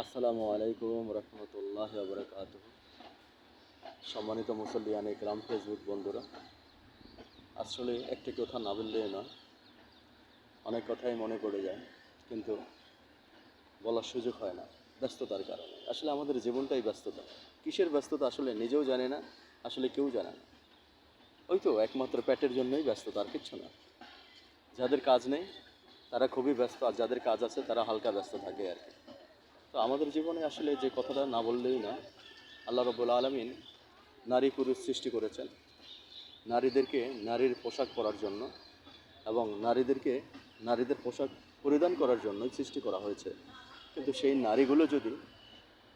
আসসালামু আলাইকুম রহমতুল্লাহ বরকাতুহ। সম্মানিত মুসল্লিয়ান ইকরাম, ফেসবুক বন্ধুরা, আসলে একটি কথা না বললেই নয়, অনেক কথাই মনে পড়ে যায়, কিন্তু বলার সুযোগ হয় না ব্যস্ততার কারণে। আসলে আমাদের জীবনটাই ব্যস্ততা। কিসের ব্যস্ততা আসলে নিজেও জানি না, আসলে কেউ জানে না। ওই তো একমাত্র পেটের জন্যই ব্যস্ততা, আর কিচ্ছু না। যাদের কাজ নেই তারা খুবই ব্যস্ত, আর যাদের কাজ আছে তারা হালকা ব্যস্ত থাকে আর কি। তো আমাদের জীবনে আসলে যে কথাটা না বললেই না, আল্লাহ রাব্বুল আলামিন নারী পুরুষ সৃষ্টি করেছেন নারীদেরকে নারীর পোশাক পরার জন্য, এবং নারীদের পোশাক পরিধান করার জন্যই সৃষ্টি করা হয়েছে। কিন্তু সেই নারীগুলো যদি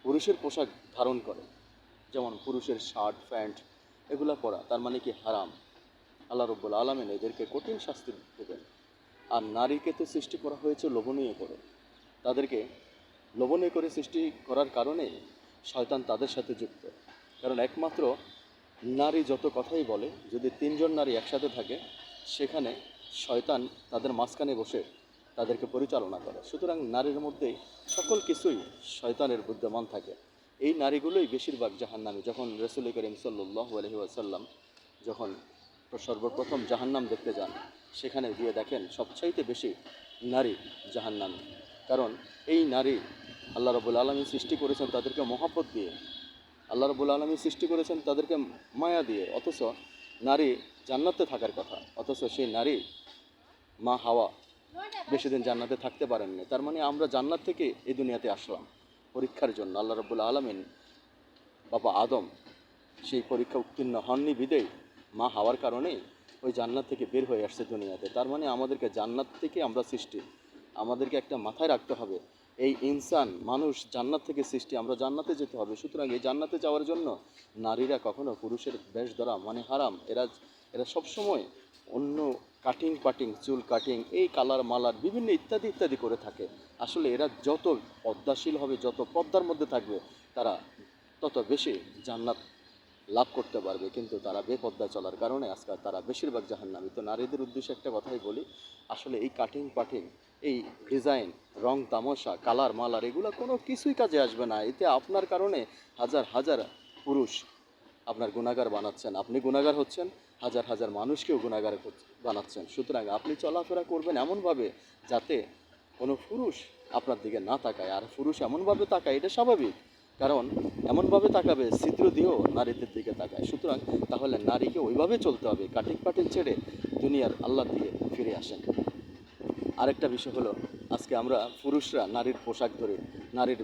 পুরুষের পোশাক ধারণ করে, যেমন পুরুষের শার্ট প্যান্ট এগুলো পরা, তার মানে কি হারাম। আল্লাহ রাব্বুল আলামিন এদেরকে কঠিন শাস্তি দেবেন। আর নারীকে তো সৃষ্টি করা হয়েছে লোভনীয় করে, তাদেরকে লোভনীয় করে সৃষ্টি করার কারণে শয়তান তাদের সাথে যুক্ত। কারণ একমাত্র নারী যত কথাই বলে, যদি তিনজন নারী একসাথে থাকে, সেখানে শয়তান তাদের মাঝখানে বসে তাদেরকে পরিচালনা করে। সুতরাং নারীর মধ্যে সকল কিছুই শয়তানের বিদ্যমান থাকে। এই নারীগুলোই বেশিরভাগ জাহান্নামী। যখন রাসূল করিম সাল্লাল্লাহু আলাইহি ওয়াসাল্লাম যখন সর্বপ্রথম জাহান্নাম দেখতে যান, সেখানে গিয়ে দেখেন সবচাইতে বেশি নারী জাহান্নামী। কারণ এই নারী আল্লাহ রাব্বুল আলামিন সৃষ্টি করেছেন তাদেরকে মহব্বত দিয়ে, আল্লাহ রাব্বুল আলামিন সৃষ্টি করেছেন তাদেরকে মায়া দিয়ে। অথচ নারী জান্নাতে থাকার কথা, অথচ সেই নারী মা হাওয়া বেশি দিন জান্নাতে থাকতে পারেননি। তার মানে আমরা জান্নাত থেকে এই দুনিয়াতে আসলাম পরীক্ষার জন্য। আল্লাহ রাব্বুল আলামিন বাবা আদম সেই পরীক্ষা উত্তীর্ণ হননি বিদেয় মা হাওয়ার কারণেই ওই জান্নাত থেকে বের হয়ে আসছে দুনিয়াতে। তার মানে আমাদেরকে জান্নাত থেকে আমরা সৃষ্টি, আমাদেরকে একটা মাথায় রাখতে হবে, এই ইনসান মানুষ জান্নাত থেকে সৃষ্টি, আমরা জান্নাতে যেতে হবে। সুতরাং এই জান্নাতে যাওয়ার জন্য নারীরা কখনো পুরুষের বেশ ধরা মানে হারাম। এরা এরা সবসময় অন্য কাটিং পাটিং, চুল কাটিং, এই কালার মালার বিভিন্ন ইত্যাদি ইত্যাদি করে থাকে। আসলে এরা যত পদ্মাশীল হবে, যত পদ্মার মধ্যে থাকবে, তারা তত বেশি জান্নাত লাভ করতে পারবে। কিন্তু তারা বেপদ্দা চলার কারণে আজকাল তারা বেশিরভাগ জাহান্নামী। তো নারীদের উদ্দেশ্যে একটা কথাই বলি, আসলে এই কাটিং পাটিং, এই ডিজাইন, রং তামাশা, কালার মালার, এগুলো কোনো কিছুই কাজে আসবে না। এতে আপনার কারণে হাজার হাজার পুরুষ আপনার গুনাহগার বানাচ্ছেন, আপনি গুনাহগার হচ্ছেন, হাজার হাজার মানুষকেও গুনাহগার বানাচ্ছেন। সুতরাং আপনি চলাফেরা করবেন এমনভাবে যাতে কোনো পুরুষ আপনার দিকে না তাকায়। আর পুরুষ এমনভাবে তাকায়, এটা স্বাভাবিক, কারণ এমনভাবে তাকাবে ছিদ্র দিয়েও নারীদের দিকে তাকায়। সুতরাং তাহলে নারীকে ওইভাবে চলতে হবে, কাটিং পাটিং ছেড়ে দুনিয়ার আল্লাহ দিয়ে ফিরে আসেন। আরেকটা বিষয় হলো, আজকে আমরা পুরুষরা নারীর পোশাক ধরে নারীর